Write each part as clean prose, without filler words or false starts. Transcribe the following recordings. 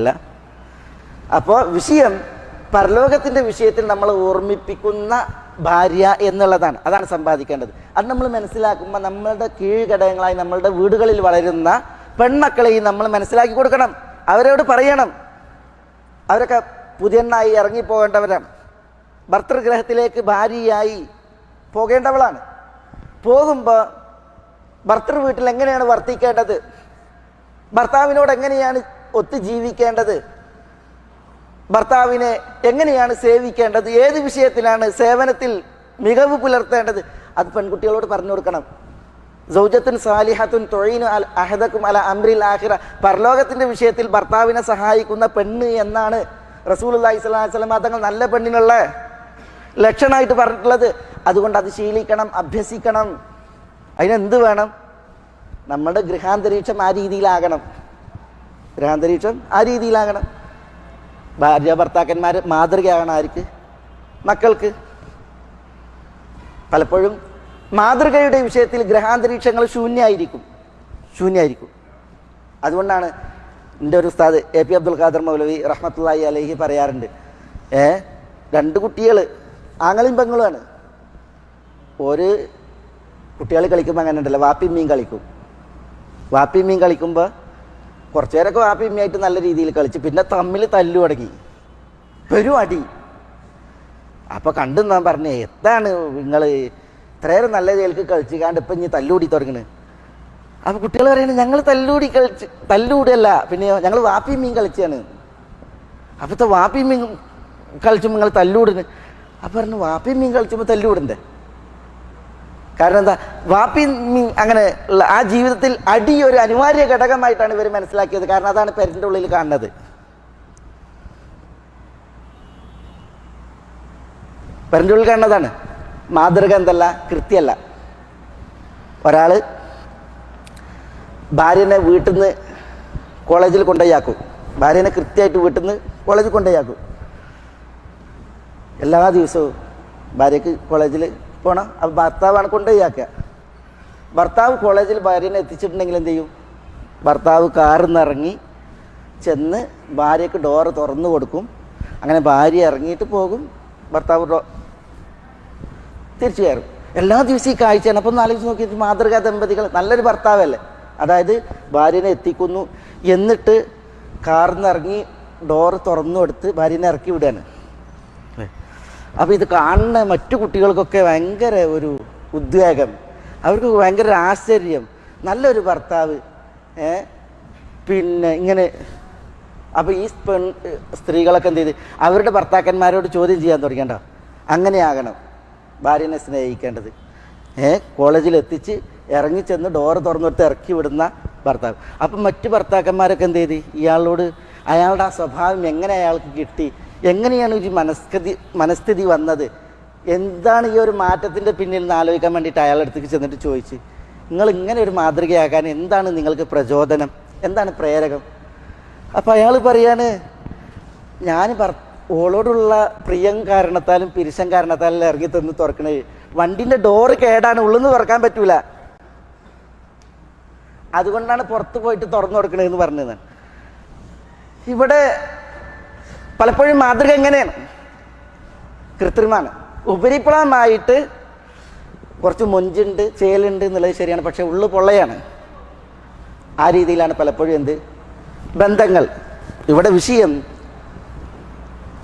അല്ല. അപ്പോൾ വിഷയം പരലോകത്തിൻ്റെ വിഷയത്തിൽ നമ്മൾ ഓർമ്മിപ്പിക്കുന്ന ഭാര്യ എന്നുള്ളതാണ്. അതാണ് സമ്പാദിക്കേണ്ടത്. അത് നമ്മൾ മനസ്സിലാക്കുമ്പോൾ നമ്മളുടെ കീഴ്ഘടകങ്ങളായി നമ്മളുടെ വീടുകളിൽ വളരുന്ന പെൺമക്കളെയും നമ്മൾ മനസ്സിലാക്കി കൊടുക്കണം. അവരോട് പറയണം, അവരൊക്കെ പുതിയണ്ണായി ഇറങ്ങിപ്പോകേണ്ടവരാണ്. ഭർതൃഗ്രഹത്തിലേക്ക് ഭാര്യയായി പോകേണ്ടവളാണ്. പോകുമ്പോൾ ഭർത്തൃ വീട്ടിൽ എങ്ങനെയാണ് വർത്തിക്കേണ്ടത്, ഭർത്താവിനോട് എങ്ങനെയാണ് ഒത്തു ജീവിക്കേണ്ടത്, ഭർത്താവിനെ എങ്ങനെയാണ് സേവിക്കേണ്ടത്, ഏത് വിഷയത്തിലാണ് സേവനത്തിൽ മികവ് പുലർത്തേണ്ടത്, അത് പെൺകുട്ടികളോട് പറഞ്ഞു കൊടുക്കണം. സൗജത്തുൻ സാലിഹത്തുൻ തുഈനു അഹദക്കും അല അംറിൽ ആഖിറ, പരലോകത്തിൻ്റെ വിഷയത്തിൽ ഭർത്താവിനെ സഹായിക്കുന്ന പെണ്ണ് എന്നാണ് റസൂലുള്ളാഹി സ്വല്ലല്ലാഹു അലൈഹി വസല്ലം തങ്ങൾ നല്ല പെണ്ണിനുള്ള ലക്ഷണമായിട്ട് പറഞ്ഞിട്ടുള്ളത്. അതുകൊണ്ട് അത് ശീലിക്കണം, അഭ്യസിക്കണം. അതിനെന്ത് വേണം? നമ്മുടെ ഗൃഹാന്തരീക്ഷം ആ രീതിയിലാകണം. ഗൃഹാന്തരീക്ഷം ആ രീതിയിലാകണം. ഭാര്യ ഭർത്താക്കന്മാർ മാതൃകയാകണം. ആർക്ക്? മക്കൾക്ക്. പലപ്പോഴും മാതൃകയുടെ വിഷയത്തിൽ ഗൃഹാന്തരീക്ഷങ്ങൾ ശൂന്യമായിരിക്കും. അതുകൊണ്ടാണ് എൻ്റെ ഒരു ഉസ്താദ് എ.പി. അബ്ദുൽ ഖാദർ മൗലവി റഹ്മത്തുള്ളാഹി അലൈഹി പറയാറുണ്ട്, രണ്ട് കുട്ടികൾ ആങ്ങളും പെങ്ങളുമാണ്. ഒരു കുട്ടികൾ കളിക്കുമ്പോൾ അങ്ങനെ ഉണ്ടല്ലോ, വാപ്പിയും മീൻ കളിക്കുമ്പോൾ കുറച്ചു നേരമൊക്കെ വാപ്പിയും മീനായിട്ട് നല്ല രീതിയിൽ കളിച്ച് പിന്നെ തമ്മിൽ തല്ലു തുടങ്ങി, പെരും അടി. അപ്പോൾ കണ്ടു ഞാൻ പറഞ്ഞേ, എത്താണ് നിങ്ങൾ ഇത്രയേറെ നല്ല രീതിയിലേക്ക് കളിച്ചിക്കാണ്ട് ഇപ്പം ഇനി തല്ലുകൂടി തുടങ്ങണ്. അപ്പോൾ കുട്ടികൾ പറയുന്നത്, ഞങ്ങൾ തല്ലുകൂടിയല്ല, പിന്നെ ഞങ്ങൾ വാപ്പിയും മീൻ കളിച്ചാണ്. അപ്പോഴത്തെ വാപ്പിയും മീൻ കളിച്ചുമ്പോൾ നിങ്ങൾ തല്ലുകൂടുന്നു. അപ്പോൾ പറഞ്ഞു, വാപ്പിയും മീൻ കളിച്ചുമ്പോൾ തല്ലുകൂടണ്ടേ? കാരണം എന്താ? വാപ്പി മീൻ അങ്ങനെ ഉള്ള ആ ജീവിതത്തിൽ അടി ഒരു അനിവാര്യ ഘടകമായിട്ടാണ് ഇവർ മനസ്സിലാക്കിയത്. കാരണം അതാണ് പെരൻ്റെ ഉള്ളിൽ കാണുന്നത്. പെരൻ്റെ ഉള്ളിൽ കാണുന്നതാണ് മാതൃക. എന്തല്ല? കൃത്യമല്ല. ഒരാൾ ഭാര്യനെ വീട്ടിൽ നിന്ന് കോളേജിൽ കൊണ്ടുപോയാക്കും. ഭാര്യനെ കൃത്യമായിട്ട് വീട്ടിൽ നിന്ന് കോളേജിൽ കൊണ്ടുപോയാക്കും. എല്ലാ ദിവസവും ഭാര്യയ്ക്ക് കോളേജിൽ പോകണം. അപ്പോൾ ഭർത്താവാണ് കൊണ്ടുപോയാക്കുക. ഭർത്താവ് കോളേജിൽ ഭാര്യനെ എത്തിച്ചിട്ടുണ്ടെങ്കിൽ എന്ത് ചെയ്യും? ഭർത്താവ് കാറിൽ നിന്ന് ഇറങ്ങി ചെന്ന് ഭാര്യയ്ക്ക് ഡോറ് തുറന്നു കൊടുക്കും. അങ്ങനെ ഭാര്യ ഇറങ്ങിയിട്ട് പോകും, ഭർത്താവ് തിരിച്ചു കയറും. എല്ലാ ദിവസവും ഈ കാഴ്ചയാണ്. അപ്പം ഒന്ന് ആലോചിച്ച് നോക്കിയിട്ട് മാതൃകാ ദമ്പതികൾ, നല്ലൊരു ഭർത്താവല്ലേ. അതായത് ഭാര്യനെ എത്തിക്കുന്നു, എന്നിട്ട് കാറിൽ നിന്ന് ഇറങ്ങി ഡോറ് തുറന്നു കൊടുത്ത് ഭാര്യനെ ഇറക്കി വിടുകയാണ്. അപ്പോൾ ഇത് കാണുന്ന മറ്റു കുട്ടികൾക്കൊക്കെ ഭയങ്കര ഒരു ഉദ്വേഗം, അവർക്ക് ഭയങ്കര ആശ്ചര്യം. നല്ലൊരു ഭർത്താവ് പിന്നെ ഇങ്ങനെ. അപ്പോൾ ഈ സ്ത്രീകളൊക്കെ എന്ത് ചെയ്ത് അവരുടെ ഭർത്താക്കന്മാരോട് ചോദ്യം ചെയ്യാൻ തുടങ്ങേണ്ട. അങ്ങനെയാകണം ഭാര്യനെ സ്നേഹിക്കേണ്ടത്. കോളേജിൽ എത്തിച്ച് ഇറങ്ങിച്ചെന്ന് ഡോറ് തുറന്നിട്ട് ഇറക്കി വിടുന്ന ഭർത്താവ്. അപ്പം മറ്റു ഭർത്താക്കന്മാരൊക്കെ എന്ത് ചെയ്ത് ഇയാളോട്, അയാളുടെ ആ സ്വഭാവം എങ്ങനെ അയാൾക്ക് കിട്ടി, എങ്ങനെയാണ് ഈ മനസ്ഥിതി വന്നത്, എന്താണ് ഈ ഒരു മാറ്റത്തിൻ്റെ പിന്നിൽ നിന്ന് ആലോചിക്കാൻ വേണ്ടിയിട്ട് അയാളുടെ അടുത്തേക്ക് ചെന്നിട്ട് ചോദിച്ച്, നിങ്ങൾ ഇങ്ങനെ ഒരു മാതൃകയാകാൻ എന്താണ് നിങ്ങൾക്ക് പ്രചോദനം, എന്താണ് പ്രേരകം? അപ്പോൾ അയാൾ പറയാണ്, ഞാൻ ഓളോടുള്ള പ്രിയം കാരണത്താലും പിരിശം കാരണത്താലും ഇറങ്ങി തന്ന് തുറക്കണേ, വണ്ടിൻ്റെ ഡോറ് കേടാണ്, ഉള്ളെന്ന് തുറക്കാൻ പറ്റൂല, അതുകൊണ്ടാണ് പുറത്ത് പോയിട്ട് തുറന്നു കൊടുക്കണതെന്ന് പറഞ്ഞത്. ഇവിടെ പലപ്പോഴും മാതൃക എങ്ങനെയാണ്? കൃത്രിമാണ്. ഉപരിപ്ലവമായിട്ട് കുറച്ച് മൊഞ്ചുണ്ട്, ചേലുണ്ട് എന്നുള്ളത് ശരിയാണ്, പക്ഷെ ഉള്ളു പൊള്ളയാണ്. ആ രീതിയിലാണ് പലപ്പോഴും എന്ത് ബന്ധങ്ങൾ. ഇവിടെ വിഷയം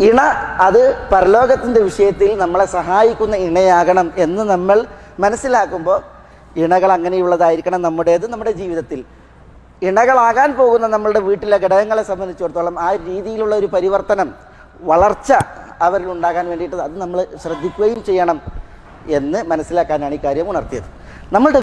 ഇണ, അത് പരലോകത്തിൻ്റെ വിഷയത്തിൽ നമ്മളെ സഹായിക്കുന്ന ഇണയാകണം എന്ന് നമ്മൾ മനസ്സിലാക്കുമ്പോൾ ഇണകൾ അങ്ങനെയുള്ളതായിരിക്കണം നമ്മുടേത്. നമ്മുടെ ജീവിതത്തിൽ ഇണകളാകാൻ പോകുന്ന നമ്മളുടെ വീട്ടിലെ ഘടകങ്ങളെ സംബന്ധിച്ചിടത്തോളം ആ രീതിയിലുള്ള ഒരു പരിവർത്തനം, വളർച്ച അവരിൽ ഉണ്ടാകാൻ വേണ്ടിയിട്ട് അത് നമ്മൾ ശ്രദ്ധിക്കുകയും ചെയ്യണം എന്ന് മനസ്സിലാക്കാനാണ് ഈ കാര്യം ഉണർത്തിയത്. നമ്മളുടെ